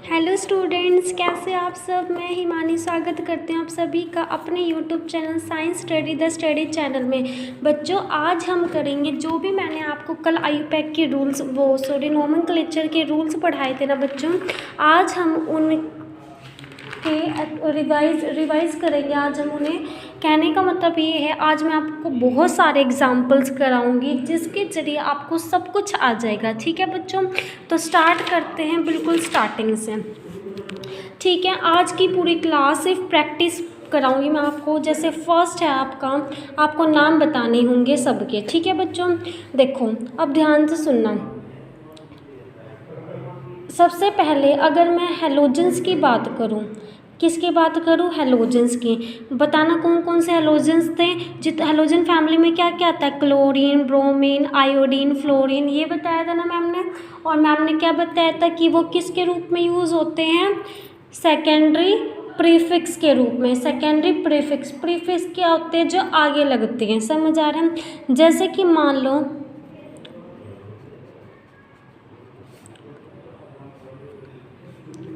Hello students, कैसे आप सब। मैं हिमानी स्वागत करती हूँ आप सभी का अपने YouTube channel science study the study channel में। बच्चों, आज हम करेंगे जो भी मैंने आपको कल आईयूपैक के रूल्स नोमेनक्लेचर के रूल्स पढ़ाए थे ना बच्चों, आज हम उन के रिवाइज करेंगे। आज हम उन्हें, कहने का मतलब ये है, आज मैं आपको बहुत सारे एग्जाम्पल्स कराऊंगी जिसके ज़रिए आपको सब कुछ आ जाएगा। ठीक है बच्चों, तो स्टार्ट करते हैं बिल्कुल स्टार्टिंग से। ठीक है, आज की पूरी क्लास सिर्फ प्रैक्टिस कराऊंगी मैं आपको। जैसे फर्स्ट है आपको नाम बताने होंगे सबके। ठीक है बच्चों, देखो अब ध्यान से सुनना। सबसे पहले अगर मैं हेलोजेंस की बात करूं, किसकी बात करूं? हेलोजेंस की। बताना कौन कौन से हेलोजेंस थे। हेलोजन फैमिली में क्या क्या आता है? क्लोरीन, ब्रोमीन, आयोडीन, फ्लोरीन, ये बताया था ना मैम ने। और मैम ने क्या बताया था कि वो किसके रूप में यूज़ होते हैं? सेकेंडरी प्रीफिक्स के रूप में। सेकेंडरी प्रीफिक्स क्या होते हैं? जो आगे लगते हैं। समझ आ रहे हैं? जैसे कि मान लो,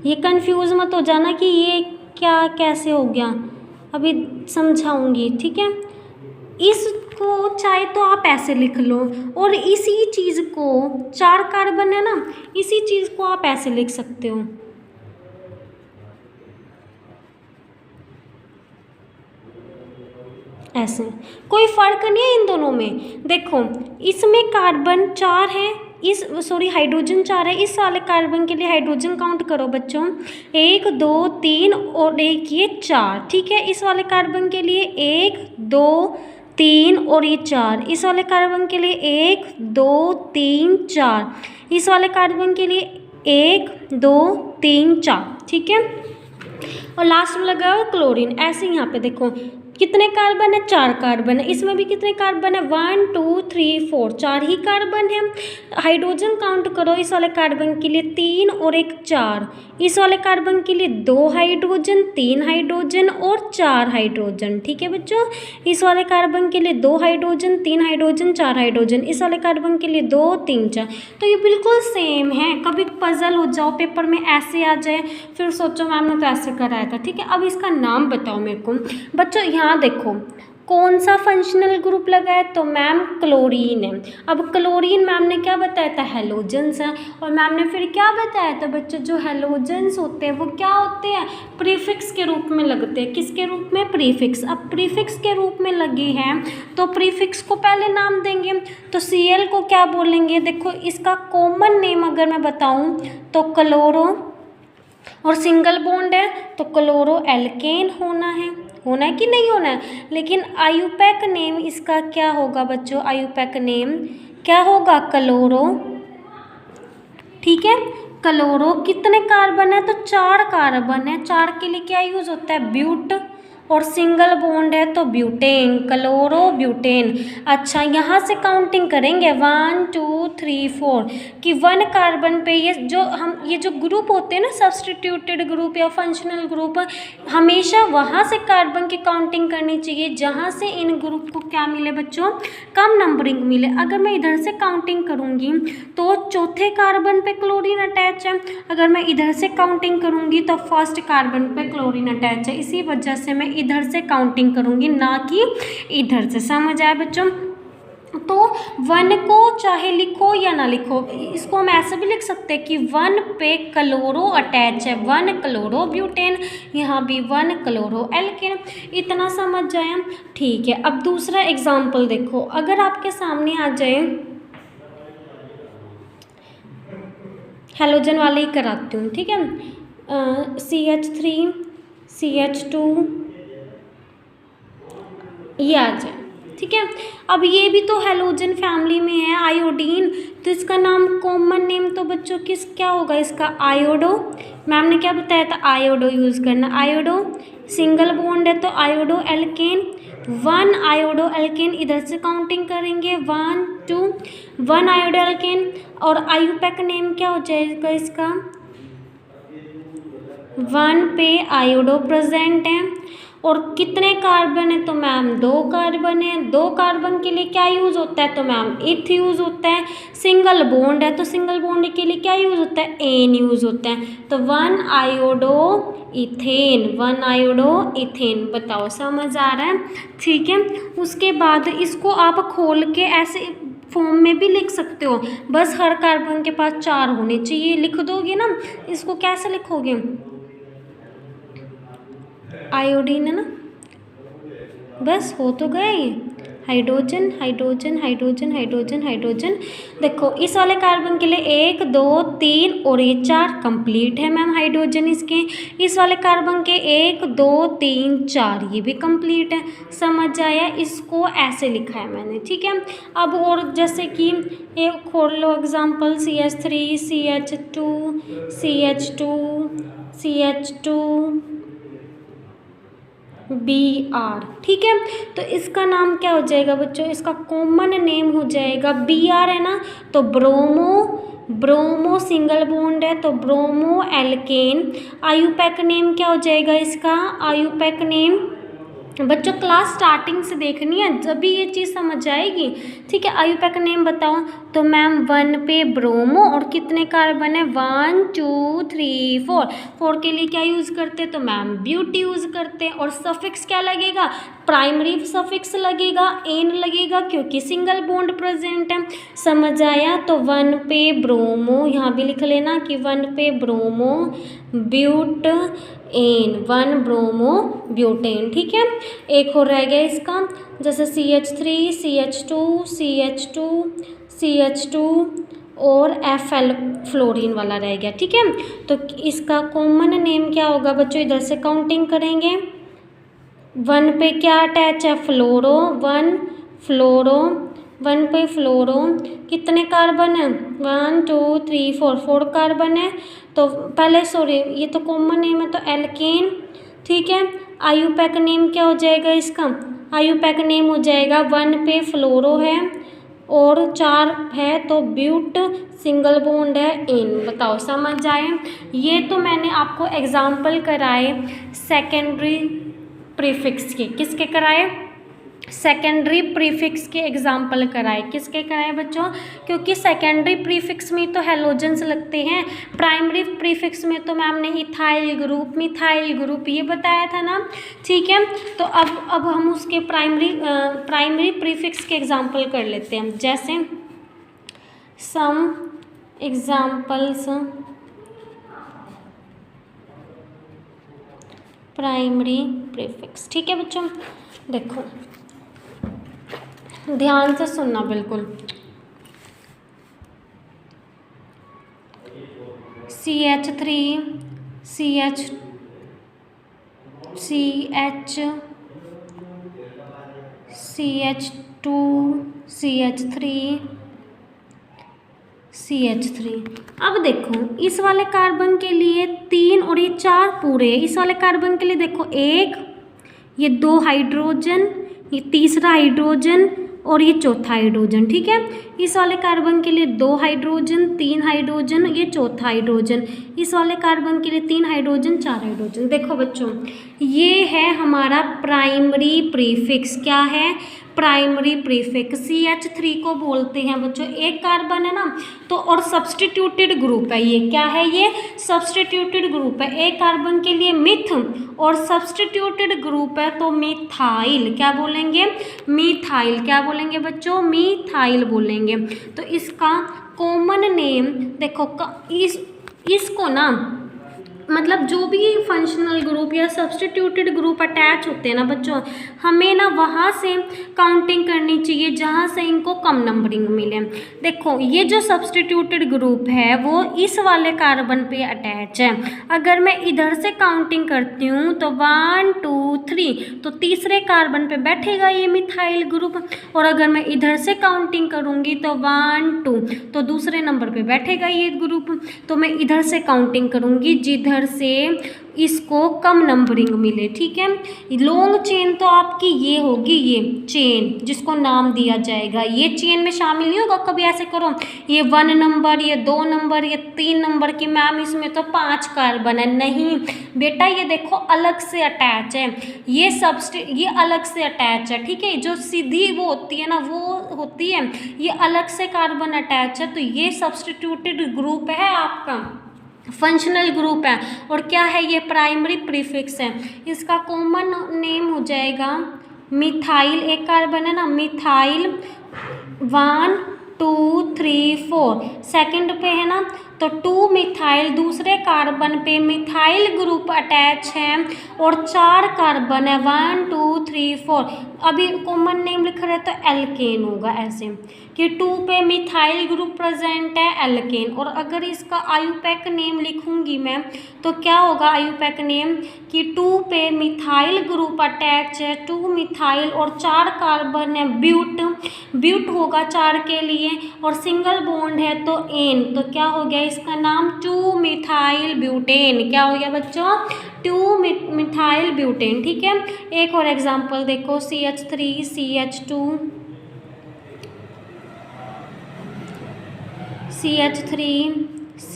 ये कंफ्यूज मत हो जाना कि ये क्या कैसे हो गया, अभी समझाऊंगी। ठीक है, इसको चाहे तो आप ऐसे लिख लो, और इसी चीज़ को, 4 कार्बन है ना, इसी चीज़ को आप ऐसे लिख सकते हो, ऐसे। कोई फर्क नहीं है इन दोनों में। देखो, इसमें कार्बन 4 है, हाइड्रोजन 4 है। इस वाले कार्बन के लिए हाइड्रोजन काउंट करो बच्चों, 1 2 3 और एक ये 4। ठीक है, इस वाले कार्बन के लिए 1 2 3 और ये 4। इस वाले कार्बन के लिए 1 2 3 4। इस वाले कार्बन के लिए 1 2 3 4। ठीक है, और लास्ट में लगा हुआ क्लोरीन। ऐसे यहाँ पे देखो कितने कार्बन है? 4 कार्बन है। इसमें भी कितने कार्बन है? 1 2 3 4, 4 ही कार्बन है। हाइड्रोजन काउंट करो, इस वाले कार्बन के लिए 3 और एक 4। इस वाले कार्बन के लिए 2 हाइड्रोजन, 3 हाइड्रोजन और 4 हाइड्रोजन। ठीक है बच्चों, इस वाले कार्बन के लिए 2 हाइड्रोजन, 3 हाइड्रोजन, 4 हाइड्रोजन। इस वाले कार्बन के लिए 2 3 4। तो ये बिल्कुल सेम है। कभी पजल हो जाओ पेपर में, ऐसे आ जाए, फिर सोचो मैम ने तो ऐसे कराया था। ठीक है, अब इसका नाम बताओ मेरे को बच्चों। यहाँ देखो कौन सा फंक्शनल ग्रुप लगा है, तो मैम क्लोरीन है। अब क्लोरीन मैम ने क्या बताया था? हेलोजेंस है। और मैम ने फिर क्या बताया था बच्चों? जो हेलोजेंस होते हैं वो क्या होते हैं? प्रीफिक्स के रूप में लगते हैं। किसके रूप में? प्रीफिक्स। अब प्रीफिक्स के रूप में लगे हैं तो प्रीफिक्स को पहले नाम देंगे, तो Cl को क्या बोलेंगे? देखो, इसका कॉमन नेम अगर मैं बताऊँ तो क्लोरो, और सिंगल बॉन्ड है तो क्लोरो एल्केन होना है कि नहीं होना है? लेकिन आईयूपैक नेम इसका क्या होगा बच्चों? आईयूपैक नेम क्या होगा? क्लोरो। ठीक है, क्लोरो। कितने कार्बन है? तो 4 कार्बन है। 4 के लिए क्या यूज होता है? ब्यूट, और सिंगल बॉन्ड है तो ब्यूटेन, क्लोरो ब्यूटेन। अच्छा, यहाँ से काउंटिंग करेंगे 1 2 3 4 कि 1 कार्बन पे ये जो ग्रुप होते हैं ना, सब्सटीट्यूटेड ग्रुप या फंक्शनल ग्रुप, हमेशा वहाँ से कार्बन की काउंटिंग करनी चाहिए जहाँ से इन ग्रुप को क्या मिले बच्चों? कम नंबरिंग मिले। अगर मैं इधर से काउंटिंग करूँगी तो चौथे कार्बन पे क्लोरीन अटैच है, अगर मैं इधर से काउंटिंग करूँगी तो फर्स्ट कार्बन पे क्लोरीन अटैच है। इसी वजह से मैं इधर से काउंटिंग करूँगी, ना कि इधर से। समझ आया बच्चों? तो 1 को चाहे लिखो या ना लिखो, इसको हम ऐसे भी लिख सकते हैं कि 1 पे क्लोरो अटैच है, 1 क्लोरो ब्यूटेन, यहाँ भी 1 क्लोरो एल्केन। इतना समझ जाए? ठीक है, अब दूसरा एग्जाम्पल देखो। अगर आपके सामने आ जाए, हेलोजन वाले ही कराती हूँ। ठीक है, CH3 CH2 ये आ जाए। ठीक है, अब ये भी तो हेलोजन फैमिली में है। आयोडीन, तो इसका नाम, कॉमन नेम तो बच्चों क्या होगा इसका? आयोडो। मैम ने क्या बताया था? आयोडो यूज़ करना। आयोडो, सिंगल बॉन्ड है तो आयोडो एल्केन, 1 आयोडो एल्केन। इधर से काउंटिंग करेंगे 1 2, 1 आयोडो एल्केन। और आईयूपैक नेम क्या हो जाएगा इसका? 1 पे आयोडो प्रेजेंट है, और कितने कार्बन है, तो मैम 2 कार्बन है। 2 कार्बन के लिए क्या यूज़ होता है, तो मैम इथ यूज़ होता है। सिंगल बॉन्ड है तो सिंगल बॉन्ड के लिए क्या यूज़ होता है, एन यूज़ होता है। तो 1 आयोडो इथेन, 1 आयोडो इथेन। बताओ समझ आ रहा है, ठीक है। उसके बाद इसको आप खोल के ऐसे फॉर्म में भी लिख सकते हो, बस हर कार्बन के पास 4 होने चाहिए, लिख दोगे ना। इसको कैसे लिखोगे, आयोडीन है ना, बस हो तो गया ये, hydrogen hydrogen hydrogen hydrogen hydrogen. देखो इस वाले कार्बन के लिए 1 2 3 और ये 4 कंप्लीट है मैम हाइड्रोजन इसके। इस वाले कार्बन के 1 2 3 4 ये भी कंप्लीट है। समझ आया, इसको ऐसे लिखा है मैंने, ठीक है। अब और जैसे कि ये खोल लो example, CH3 CH2 CH2 CH2 Br, ठीक है। तो इसका नाम क्या हो जाएगा बच्चों, इसका कॉमन नेम हो जाएगा Br है ना, तो ब्रोमो सिंगल बॉन्ड है तो ब्रोमो एल्केन। आयुपैक नेम क्या हो जाएगा इसका, आयुपैक नेम बच्चों क्लास स्टार्टिंग से देखनी है जब भी ये चीज़ समझ आएगी, ठीक है। आयुपैक नेम बताओ, तो मैम 1 पे ब्रोमो और कितने कार्बन है, 1 2 3 4। 4 के लिए क्या यूज़ करते हैं, तो मैम ब्यूट यूज़ करते हैं। और सफिक्स क्या लगेगा, प्राइमरी सफिक्स लगेगा, एन लगेगा, क्योंकि सिंगल बॉन्ड प्रेजेंट है। समझ आया, तो 1 पे ब्रोमो, यहाँ भी लिख लेना कि 1 पे bromo butene, 1 bromo butene, ठीक है। एक और रह गया इसका, जैसे CH3 CH2 CH2 CH2 और Fl फ्लोरीन वाला रह गया, ठीक है। तो इसका कॉमन नेम क्या होगा बच्चों, इधर से काउंटिंग करेंगे। 1 पे क्या अटैच है, फ्लोरो, 1 फ्लोरो, 1 पे फ्लोरो, कितने कार्बन है, 1 2 3 4 कार्बन है। तो पहले सॉरी ये तो कॉमन नेम है तो एल्केन, ठीक है। आयुपैक नेम क्या हो जाएगा इसका, आयुपैक नेम हो जाएगा 1 पे फ्लोरो है और 4 है तो ब्यूट सिंगल बॉन्ड है एन। बताओ समझ आए, ये तो मैंने आपको एग्जाम्पल कराए सेकेंडरी प्रीफिक्स के, किसके कराए, सेकेंडरी प्रीफिक्स के एग्जाम्पल कराए, किसके कराए बच्चों, क्योंकि सेकेंडरी प्रीफिक्स में तो हेलोजेंस लगते हैं, प्राइमरी प्रीफिक्स में तो मैम ने इथाइल ग्रुप मिथाइल ग्रुप ये बताया था ना, ठीक है। तो अब हम उसके प्राइमरी प्रीफिक्स के एग्जाम्पल कर लेते हैं, जैसे सम एग्जाम्पल्स प्राइमरी प्रीफिक्स, ठीक है बच्चों। देखो ध्यान से सुनना बिल्कुल, CH3 CH CH2 CH3 CH3। अब देखो इस वाले कार्बन के लिए 3 और ये 4 पूरे, इस वाले कार्बन के लिए देखो 1 ये 2 हाइड्रोजन, ये तीसरा हाइड्रोजन और ये चौथा हाइड्रोजन, ठीक है। इस वाले कार्बन के लिए 2 हाइड्रोजन 3 हाइड्रोजन, ये चौथा हाइड्रोजन। इस वाले कार्बन के लिए 3 हाइड्रोजन 4 हाइड्रोजन। देखो बच्चों ये है हमारा प्राइमरी प्रीफिक्स, क्या है, प्राइमरी प्रीफिक्स। CH3 को बोलते हैं बच्चों, एक कार्बन है ना तो और सब्सटीट्यूटेड ग्रुप है, ये क्या है, ये सब्सटीट्यूटेड ग्रुप है। एक कार्बन के लिए मिथ और सब्सटीट्यूटेड ग्रुप है तो मिथाइल, क्या बोलेंगे, मिथाइल, क्या बोलेंगे बच्चों, मिथाइल बोलेंगे। तो इसका कॉमन नेम देखो इसको ना मतलब जो भी फंक्शनल ग्रुप या सब्सटीट्यूटेड ग्रुप अटैच होते हैं ना बच्चों, हमें ना वहाँ से काउंटिंग करनी चाहिए जहाँ से इनको कम नंबरिंग मिले। देखो ये जो सब्सटीट्यूटेड ग्रुप है वो इस वाले कार्बन पे अटैच है, अगर मैं इधर से काउंटिंग करती हूँ तो 1 2 3 तो तीसरे कार्बन पे बैठेगा ये मिथाइल ग्रुप, और अगर मैं इधर से काउंटिंग करूँगी तो 1 2 तो दूसरे नंबर पे बैठेगा ये ग्रुप। तो मैं इधर से काउंटिंग करूँगी जिधर इधर से इसको कम नंबरिंग मिले, ठीक है। लॉन्ग चेन तो आपकी ये होगी, ये चेन जिसको नाम दिया जाएगा, ये चेन में शामिल नहीं होगा। कभी ऐसे करो ये 1 नंबर, ये 2 नंबर, ये 3 नंबर की, मैम इसमें तो 5 कार्बन है, नहीं बेटा ये देखो अलग से अटैच है, ये अलग से अटैच है, ठीक है। जो सीधी वो होती है ना, वो होती है, ये अलग से कार्बन अटैच है, तो ये सब्स्टिट्यूटेड ग्रुप है आपका, फंक्शनल ग्रुप है। और क्या है ये, प्राइमरी प्रीफिक्स है। इसका कॉमन नेम हो जाएगा मिथाइल, एक कार्बन है ना मिथाइल 1 2 3 4, सेकंड पे है ना, तो 2 मिथाइल, दूसरे कार्बन पे मिथाइल ग्रुप अटैच है और 4 कार्बन है 1 2 3 4। अभी कॉमन नेम लिख रहे तो एल्केन होगा, ऐसे कि 2 पे मिथाइल ग्रुप प्रेजेंट है एल्केन। और अगर इसका आयुपैक नेम लिखूंगी मैं तो क्या होगा आयुपैक नेम, कि 2 पे मिथाइल ग्रुप अटैच है, 2 मिथाइल और 4 कार्बन है ब्यूट, ब्यूट होगा 4 के लिए, और सिंगल बॉन्ड है तो एन, तो क्या हो गया इसका नाम 2 मिथाइल ब्यूटेन। क्या हो गया बच्चों, 2 मिथाइल ब्यूटेन, ठीक है। एक और एग्जांपल देखो CH3 CH2 CH3 C,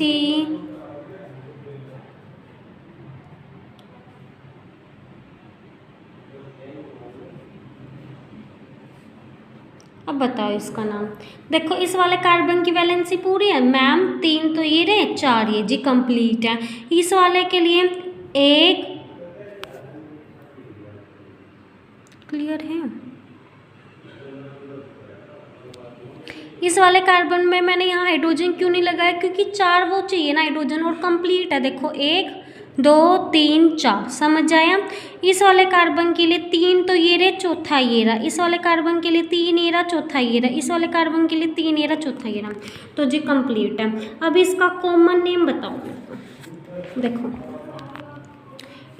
अब बताओ इसका नाम। देखो इस वाले कार्बन की वैलेंसी पूरी है मैम, 3 तो ये रहे, 4 ये जी, कंप्लीट है। इस वाले के लिए 1, क्लियर है। इस वाले कार्बन में मैंने यहाँ हाइड्रोजन क्यों नहीं लगाया, क्योंकि 4 वो चाहिए ना हाइड्रोजन, और कंप्लीट है। देखो 1 2 3 4, समझ आया। इस वाले कार्बन के लिए 3 तो ये रहे, चौथा ये रहा। इस वाले कार्बन के लिए 3 ये रहा, चौथा ये रहा। इस वाले कार्बन के लिए 3 ये रहा, चौथा ये रहा, तो जी कंप्लीट है। अब इसका कॉमन नेम बताओ मेरे को। देखो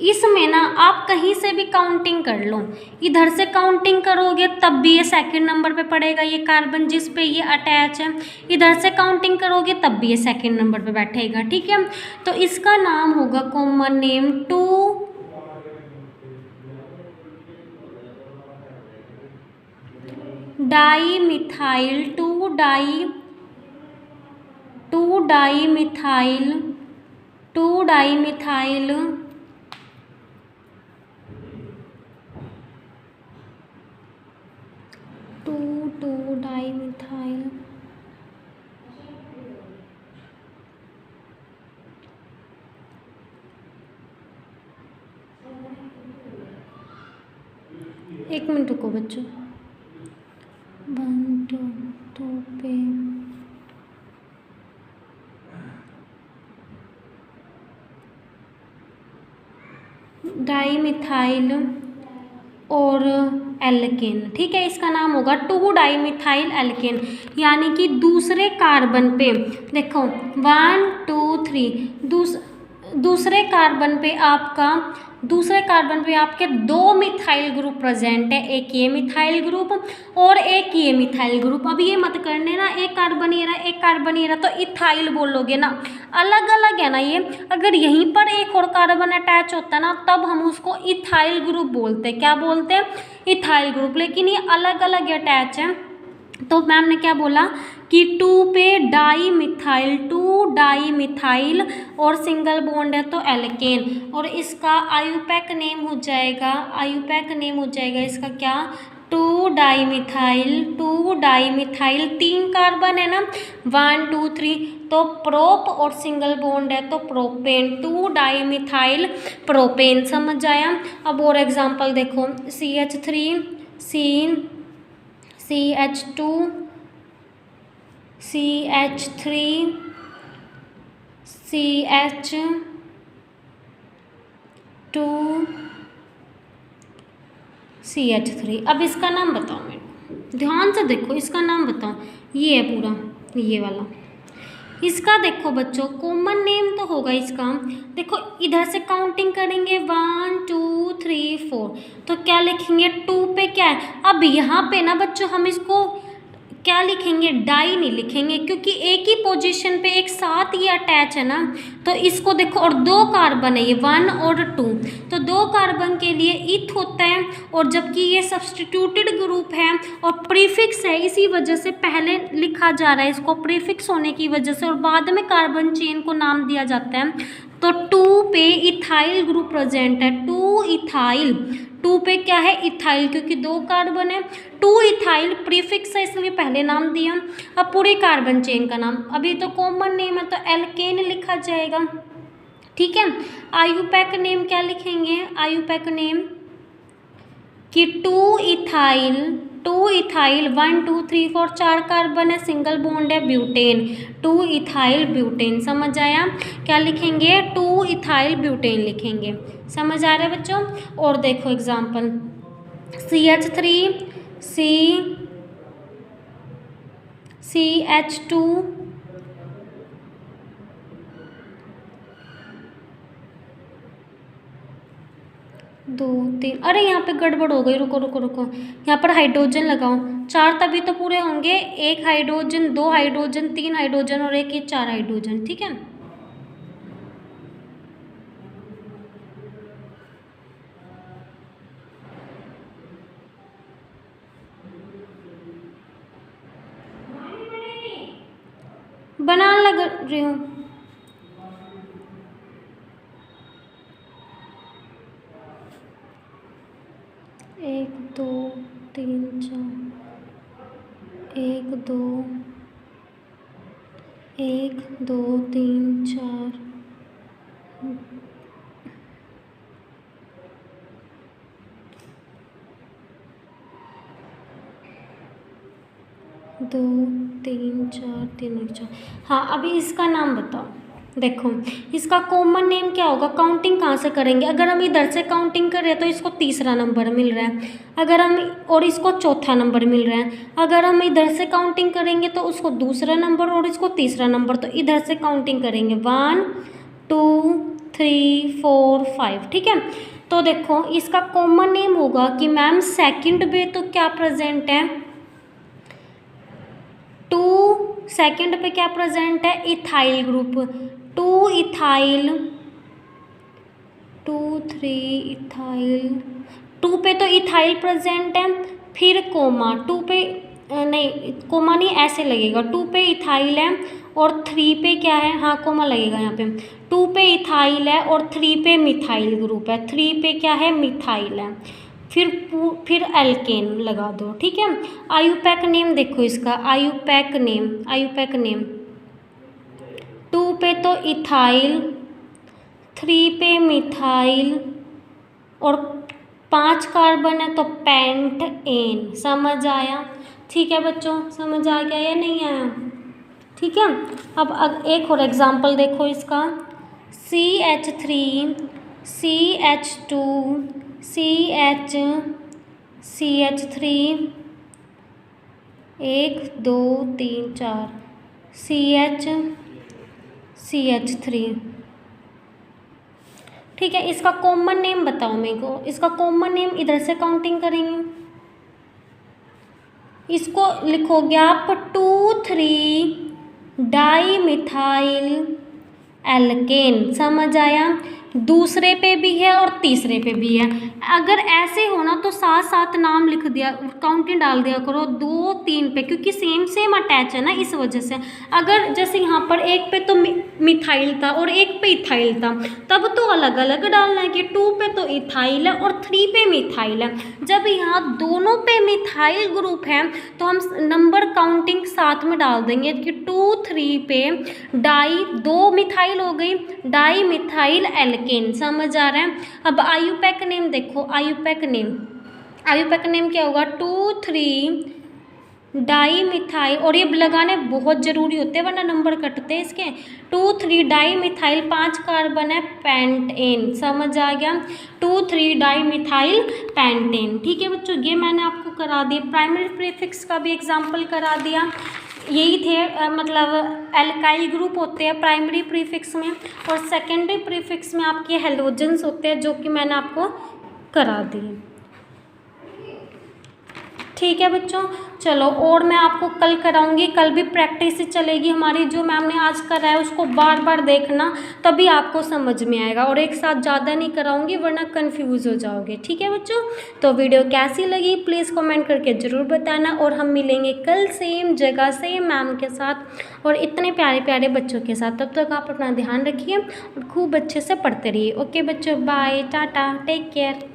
इसमें ना आप कहीं से भी काउंटिंग कर लो, इधर से काउंटिंग करोगे तब भी ये सेकंड नंबर पे पड़ेगा, ये कार्बन जिस पे ये अटैच है। इधर से काउंटिंग करोगे तब भी ये सेकंड नंबर पे बैठेगा, ठीक है। तो इसका नाम होगा common name 2 di methyl 2 di methyl 2 di methyl 2 di methyl एक मिनट रुको बच्चों, 1 2 2 पे डाई मिथाइल और एल्केन, ठीक है। इसका नाम होगा 2 डाई मिथाइल एल्केन, यानी कि दूसरे कार्बन पे देखो 1 2 3, दूसरे कार्बन पे आपके 2 मिथाइल ग्रुप प्रेजेंट है, एक ये मिथाइल ग्रुप और एक ये मिथाइल ग्रुप। अब ये मत करने ना, एक कार्बन ये रहा, एक कार्बन ये रहा, तो इथाइल बोलोगे ना, अलग अलग है ना ये। अगर यहीं पर एक और कार्बन अटैच होता है ना, तब हम उसको इथाइल ग्रुप बोलते हैं। क्या बोलते हैं, इथाइल ग्रुप। लेकिन ये अलग अलग अटैच है, तो मैम ने क्या बोला कि 2 पे डाई मिथाइल, 2 डाई मिथाइल और सिंगल बॉन्ड है तो एल्केन। और इसका आयुपैक नेम हो जाएगा, इसका क्या, 2 डाई मिथाइल 3 कार्बन है ना, 1 2 3, तो प्रोप और सिंगल बॉन्ड है तो प्रोपेन, 2 डाई मिथाइल प्रोपेन, समझ आया। अब और एग्जांपल देखो CH3 CH2 CH3 CH2 CH3। अब इसका नाम बताओ मेरे को, ध्यान से देखो, इसका नाम बताओ। ये है पूरा, ये वाला। इसका देखो बच्चों कॉमन नेम तो होगा इसका, देखो इधर से काउंटिंग करेंगे 1 2 3 4, तो क्या लिखेंगे 2 पे क्या है। अब यहाँ पे ना बच्चों हम इसको क्या लिखेंगे, डाई नहीं लिखेंगे, क्योंकि एक ही पोजीशन पे एक साथ ये अटैच है ना। तो इसको देखो, और 2 कार्बन है ये 1 और 2, तो 2 कार्बन के लिए इथ होता है, और जबकि ये सब्स्टिट्यूटेड ग्रुप है और प्रीफिक्स है, इसी वजह से पहले लिखा जा रहा है इसको प्रीफिक्स होने की वजह से, और बाद में कार्बन चेन को नाम दिया जाता है। तो 2 पे इथाइल ग्रुप प्रेजेंट है, 2 इथाइल, 2 पे क्या है, इथाइल, क्योंकि 2 कार्बन है, 2 इथाइल प्रीफिक्स है इसलिए पहले नाम दिया। अब पूरी कार्बन चेन का नाम, अभी तो कॉमन नेम है तो एल्केन लिखा जाएगा, ठीक है। आयुपैक नेम क्या लिखेंगे, आयुपैक नेम कि 2 इथाइल 1 2 3 4 4 कार्बन है, सिंगल बॉन्ड है, ब्यूटेन, 2 इथाइल ब्यूटेन। समझ आया, क्या लिखेंगे, 2 इथाइल ब्यूटेन लिखेंगे। समझ आ रहा है बच्चों। और देखो एग्जाम्पल, CH3 CH2 2 3, अरे यहाँ पे गड़बड़ हो गई, रुको रुको रुको, यहाँ पर हाइड्रोजन लगाओ, 4 तभी तो पूरे होंगे, 1 हाइड्रोजन 2 हाइड्रोजन 3 हाइड्रोजन और 1 ये 4 हाइड्रोजन, ठीक है। बनाने लग रही हूँ। एक दो तीन चार, 1 2 1 2 3 4 2 3 4 3 1 4। हाँ, अभी इसका नाम बताओ। देखो इसका कॉमन नेम क्या होगा, काउंटिंग कहाँ से करेंगे, अगर हम इधर से काउंटिंग कर रहे हैं तो इसको तीसरा नंबर मिल रहा है, अगर हम और इसको चौथा नंबर मिल रहा है, अगर हम इधर से काउंटिंग करेंगे तो उसको दूसरा नंबर और इसको तीसरा नंबर, तो इधर से काउंटिंग करेंगे 1 2 3 4 5, ठीक है। तो देखो इसका कॉमन नेम होगा कि मैम सेकंड पे तो क्या प्रेजेंट है, 2 सेकंड पे क्या प्रेजेंट है, इथाइल ग्रुप, 2 इथाइल 2 3 इथाइल, 2 पे तो इथाइल प्रेजेंट है, फिर कोमा 2 पे नहीं कोमा नहीं ऐसे लगेगा, 2 पे इथाइल है और 3 पे क्या है, हाँ कोमा लगेगा यहाँ पे, 2 पे इथाइल है और 3 पे मिथाइल ग्रुप है, 3 पे क्या है, मिथाइल है, फिर एल्केन लगा दो, ठीक है। आयुपैक नेम देखो इसका, आयुपैक नेम 2 पे तो इथाइल, 3 पे मिथाइल और 5 कार्बन है तो पेंट एन। समझ आया, ठीक है बच्चों, समझ आ गया या नहीं आया, ठीक है। अब एक और एग्जांपल देखो इसका, CH3 CH2 CH3 1 2 3 4 CH3, ठीक है। इसका कॉमन नेम बताओ मेरे को, इसका कॉमन नेम इधर से काउंटिंग करेंगे, इसको लिखोगे आप 2 3 डाई मिथाइल एल्केन। समझ आया, दूसरे पे भी है और तीसरे पे भी है, अगर ऐसे होना तो साथ साथ नाम लिख दिया, काउंटिंग डाल दिया करो 2 3 पे, क्योंकि सेम अटैच है ना, इस वजह से। अगर जैसे यहाँ पर एक पे तो मिथाइल था और एक पे इथाइल था, तब तो अलग अलग डालना है कि 2 पे तो इथाइल है और 3 पे मिथाइल है। जब यहाँ दोनों पे मिथाइल ग्रुप है तो हम नंबर काउंटिंग साथ में डाल देंगे कि 2 3 पे डाई, 2 मिथाइल हो गई, डाई मिथाइल एल्केन। समझ आ रहा है। अब आयुपैक नेम देखो, आयुपैक नेम क्या होगा, 2 3 डाई मिथाइल, और ये लगाने बहुत ज़रूरी होते हैं वरना नंबर कटते हैं इसके, 2 3 डाई मिथाइल, 5 कार्बन है, पेंटेन। समझ आ गया, 2 3 डाई मिथाइल पेंटेन, ठीक है बच्चों। ये मैंने आपको करा दिया, प्राइमरी प्रीफिक्स का भी एग्जाम्पल करा दिया, यही थे मतलब एल्काइल ग्रुप होते हैं प्राइमरी प्रीफिक्स में, और सेकेंडरी प्रीफिक्स में आपके हेलोजेंस होते हैं, जो कि मैंने आपको करा दिए, ठीक है बच्चों, चलो और मैं आपको कल कराऊंगी, कल भी प्रैक्टिस ही चलेगी हमारी। जो मैम ने आज कराया उसको बार बार देखना, तभी आपको समझ में आएगा, और एक साथ ज़्यादा नहीं कराऊंगी वरना कंफ्यूज हो जाओगे। ठीक है बच्चों, तो वीडियो कैसी लगी प्लीज़ कमेंट करके ज़रूर बताना, और हम मिलेंगे कल सेम जगह सेम मैम के साथ और इतने प्यारे प्यारे बच्चों के साथ। तब तक आप अपना ध्यान रखिए और खूब अच्छे से पढ़ते रहिए। ओके बच्चों, बाय, टाटा, टेक केयर।